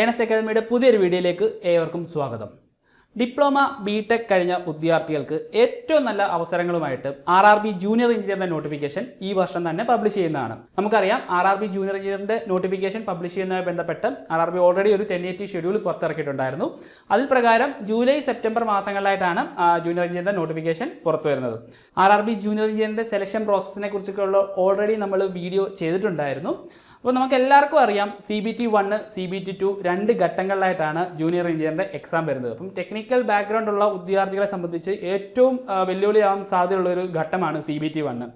Ernest അക്കാദമിയുടെ പുതിയൊരു വീഡിയോയിലേക്ക് ഏവർക്കും സ്വാഗതം. ഡിപ്ലോമ ബിടെക് കഴിഞ്ഞ വിദ്യാർത്ഥികൾക്ക് ഏറ്റവും നല്ല അവസരങ്ങളുമായിട്ട് RRB ജൂനിയർ എഞ്ചിനീയറിന്റെ നോട്ടിഫിക്കേഷൻ ഈ വർഷം തന്നെ പബ്ലിഷ് ചെയ്യുന്നതാണ്. നമുക്കറിയാം RRB ജൂനിയർ എഞ്ചിനീയറിന്റെ നോട്ടിഫിക്കേഷൻ പബ്ലിഷ് ചെയ്യുന്നതുമായി ബന്ധപ്പെട്ട് RRB ഓൾറെഡി ഒരു 1080 ഷെഡ്യൂൾ പുറത്തിറക്കിയിട്ടുണ്ടായിരുന്നു. അതിൽ പ്രകാരം ജൂലൈ സെപ്റ്റംബർ മാസങ്ങളിലായിട്ടാണ് ജൂനിയർ എഞ്ചിനീയറിന്റെ നോട്ടിഫിക്കേഷൻ പുറത്തു വരുന്നത്. RRB ജൂനിയർ എഞ്ചിനീയറിന്റെ സെലക്ഷൻ പ്രോസസ്സിനെ കുറിച്ചൊക്കെയുള്ള ഓൾറെഡി നമ്മൾ വീഡിയോ ചെയ്തിട്ടുണ്ടായിരുന്നു. അപ്പോൾ നമുക്ക് എല്ലാവർക്കും അറിയാം CBT 1 CBT 2 രണ്ട് ഘട്ടങ്ങളിലായിട്ടാണ് ജൂനിയർ എഞ്ചിനീയറിന്റെ എക്സാം വരുന്നത്. അപ്പം ടെക്നിക്കൽ ബാക്ക്ഗ്രൗണ്ട് ഉള്ള വിദ്യാർത്ഥികളെ സംബന്ധിച്ച് ഏറ്റവും വെല്ലുവിളിയാവാൻ സാധ്യതയുള്ള ഒരു ഘട്ടമാണ് CBT 1.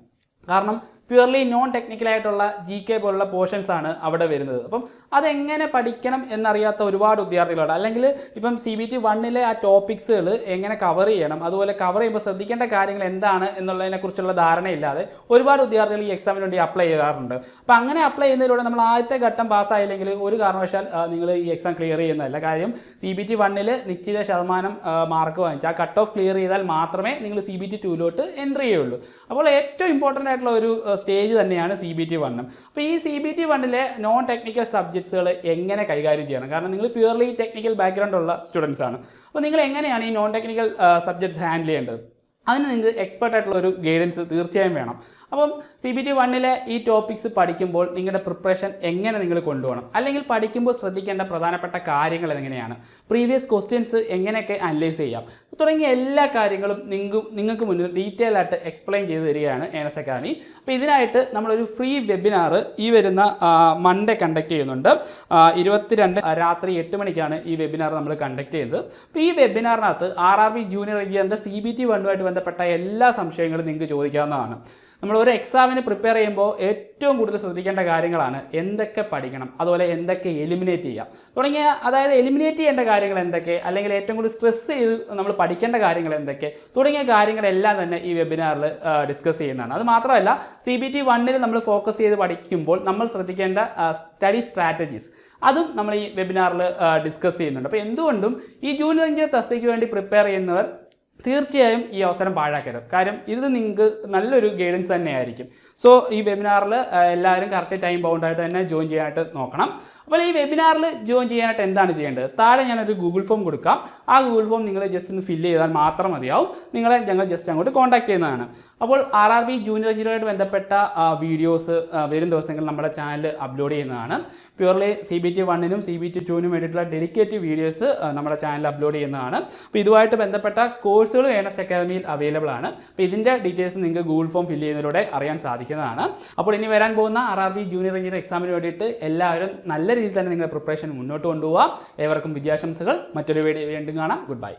കാരണം പ്യുവർലി നോൺ ടെക്നിക്കലായിട്ടുള്ള GK പോലുള്ള പോർഷൻസ് ആണ് അവിടെ വരുന്നത്. അപ്പം അതെങ്ങനെ പഠിക്കണം എന്നറിയാത്ത ഒരുപാട് വിദ്യാർത്ഥികളുണ്ട്. അല്ലെങ്കിൽ ഇപ്പം CBT 1 ആ ടോപ്പിക്സുകൾ എങ്ങനെ കവർ ചെയ്യണം, അതുപോലെ കവർ ചെയ്യുമ്പോൾ ശ്രദ്ധിക്കേണ്ട കാര്യങ്ങൾ എന്താണ് എന്നുള്ളതിനെക്കുറിച്ചുള്ള ധാരണയില്ലാതെ ഒരുപാട് വിദ്യാർത്ഥികൾ ഈ എക്സാമിന് വേണ്ടി അപ്ലൈ ചെയ്യാറുണ്ട്. അപ്പം അങ്ങനെ അപ്ലൈ ചെയ്യുന്നതിലൂടെ നമ്മൾ ആദ്യത്തെ ഘട്ടം പാസ്സായില്ലെങ്കിൽ ഒരു കാരണവശാൽ നിങ്ങൾ ഈ എക്സാം ക്ലിയർ ചെയ്യുന്നതല്ല. കാര്യം CBT 1 നിശ്ചിത ശതമാനം മാർക്ക് വാങ്ങിച്ച് ആ കട്ട് ഓഫ് ക്ലിയർ ചെയ്താൽ മാത്രമേ നിങ്ങൾ CBT 2 എൻട്രി ചെയ്യുള്ളൂ. അപ്പോൾ ഏറ്റവും ഇമ്പോർട്ടൻ്റ് ആയിട്ടുള്ള ഒരു സ്റ്റേജ് തന്നെയാണ് CBT 1. അപ്പോൾ ഈ CBT 1 നോൺ ടെക്നിക്കൽ സബ്ജക്ട്സുകൾ എങ്ങനെ കൈകാര്യം ചെയ്യണം? കാരണം നിങ്ങൾ പ്യുവർലി ടെക്നിക്കൽ ബാക്ക്ഗ്രൗണ്ട് ഉള്ള സ്റ്റുഡൻസ് ആണ്. അപ്പോൾ നിങ്ങൾ എങ്ങനെയാണ് ഈ നോൺ ടെക്നിക്കൽ സബ്ജക്ട്സ് ഹാൻഡിൽ ചെയ്യേണ്ടത്? അതിന് നിങ്ങൾക്ക് എക്സ്പെർട്ട് ആയിട്ടുള്ള ഒരു ഗൈഡൻസ് തീർച്ചയായും വേണം. അപ്പം CBT 1 ഈ ടോപ്പിക്സ് പഠിക്കുമ്പോൾ നിങ്ങളുടെ പ്രിപ്പറേഷൻ എങ്ങനെ നിങ്ങൾ കൊണ്ടുപോകണം, അല്ലെങ്കിൽ പഠിക്കുമ്പോൾ ശ്രദ്ധിക്കേണ്ട പ്രധാനപ്പെട്ട കാര്യങ്ങൾ എങ്ങനെയാണ്, പ്രീവിയസ് ക്വസ്റ്റ്യൻസ് എങ്ങനെയൊക്കെ അനലൈസ് ചെയ്യാം തുടങ്ങിയ എല്ലാ കാര്യങ്ങളും നിങ്ങൾക്ക് മുന്നിൽ ഡീറ്റെയിൽ ആയിട്ട് എക്സ്പ്ലെയിൻ ചെയ്ത് തരികയാണ് ഏണസ്റ്റ് അക്കാദമി. അപ്പോൾ ഇതിനായിട്ട് നമ്മളൊരു ഫ്രീ വെബിനാർ ഈ വരുന്ന മൺഡേ കണ്ടക്ട് ചെയ്യുന്നുണ്ട്. 22 രാത്രി 8 മണിക്കാണ് ഈ വെബിനാർ നമ്മൾ കണ്ടക്ട് ചെയ്യുന്നത്. അപ്പോൾ ഈ വെബിനാറിനകത്ത് RRB ജൂനിയർ എഞ്ചിനീയറിൻ്റെ CBT 1 ബന്ധപ്പെട്ട എല്ലാ സംശയങ്ങളും നിങ്ങൾക്ക് ചോദിക്കാവുന്നതാണ്. നമ്മൾ ഒരു എക്സാമിന് പ്രിപ്പയർ ചെയ്യുമ്പോൾ ഏറ്റവും കൂടുതൽ ശ്രദ്ധിക്കേണ്ട കാര്യങ്ങളാണ് എന്തൊക്കെ പഠിക്കണം, അതുപോലെ എന്തൊക്കെ എലിമിനേറ്റ് ചെയ്യാം തുടങ്ങിയ, അതായത് എലിമിനേറ്റ് ചെയ്യേണ്ട കാര്യങ്ങൾ എന്തൊക്കെ, അല്ലെങ്കിൽ ഏറ്റവും കൂടുതൽ സ്ട്രെസ് ചെയ്ത് നമ്മൾ പഠിക്കേണ്ട കാര്യങ്ങൾ എന്തൊക്കെ തുടങ്ങിയ കാര്യങ്ങളെല്ലാം തന്നെ ഈ വെബിനാറിൽ ഡിസ്കസ് ചെയ്യുന്നതാണ്. അത് മാത്രമല്ല CBT 1 നമ്മൾ ഫോക്കസ് ചെയ്ത് പഠിക്കുമ്പോൾ നമ്മൾ ശ്രദ്ധിക്കേണ്ട സ്റ്റഡി സ്ട്രാറ്റജീസ് അതും നമ്മൾ ഈ വെബിനാറിൽ ഡിസ്കസ് ചെയ്യുന്നുണ്ട്. അപ്പോൾ എന്തുകൊണ്ടും ഈ ജൂനിയർ എഞ്ചിനീയർ തസ്തികയ്ക്ക് വേണ്ടി പ്രിപ്പയർ ചെയ്യുന്നവർ തീർച്ചയായും ഈ അവസരം പാഴാക്കരുത്. കാര്യം ഇത് നിങ്ങൾക്ക് നല്ലൊരു ഗൈഡൻസ് തന്നെയായിരിക്കും. സോ ഈ വെബിനാറിൽ എല്ലാവരും കറക്റ്റ് ടൈം ബൗണ്ടായിട്ട് തന്നെ ജോയിൻ ചെയ്യാനായിട്ട് നോക്കണം. അപ്പോൾ ഈ വെബിനാറിൽ ജോയിൻ ചെയ്യാനായിട്ട് എന്താണ് ചെയ്യേണ്ടത്? താഴെ ഞാനൊരു ഗൂഗിൾ ഫോം കൊടുക്കാം. ആ ഗൂഗിൾ ഫോം നിങ്ങൾ ജസ്റ്റ് ഒന്ന് ഫില്ല് ചെയ്താൽ മാത്രം മതിയാവും. ഞങ്ങൾ ജസ്റ്റ് അങ്ങോട്ട് കോൺടാക്ട് ചെയ്യുന്നതാണ്. അപ്പോൾ RRB ജൂനിയർ എഞ്ചിനീയറുമായിട്ട് ബന്ധപ്പെട്ട വീഡിയോസ് വരും ദിവസങ്ങളിൽ നമ്മുടെ ചാനൽ അപ്ലോഡ് ചെയ്യുന്നതാണ്. പ്യുവർലി CBT 1 CBT 2 വേണ്ടിയിട്ടുള്ള ഡെഡിക്കേറ്റീവ് വീഡിയോസ് നമ്മുടെ ചാനൽ അപ്ലോഡ് ചെയ്യുന്നതാണ്. അപ്പോൾ ഇതുമായിട്ട് ബന്ധപ്പെട്ട കോഴ്സുകൾ ഏണസ്റ്റ് അക്കാദമിയിൽ അവൈലബിൾ ആണ്. അപ്പോൾ ഇതിൻ്റെ ഡീറ്റെയിൽസ് നിങ്ങൾക്ക് ഗൂഗിൾ ഫോം ഫില്ല് ചെയ്യുന്നതിലൂടെ അറിയാൻ സാധിക്കുന്നതാണ്. അപ്പോൾ ഇനി വരാൻ പോകുന്ന RRB ജൂനിയർ എഞ്ചിനീയർ എക്സാമിന് വേണ്ടിയിട്ട് എല്ലാവരും നല്ല രീതിയിൽ തന്നെ നിങ്ങളുടെ പ്രിപ്പറേഷൻ മുന്നോട്ട് കൊണ്ടുപോകുക. ഏവർക്കും വിജയാശംസകൾ. മറ്റൊരു വീഡിയോ വീണ്ടും കാണാം. Good bye.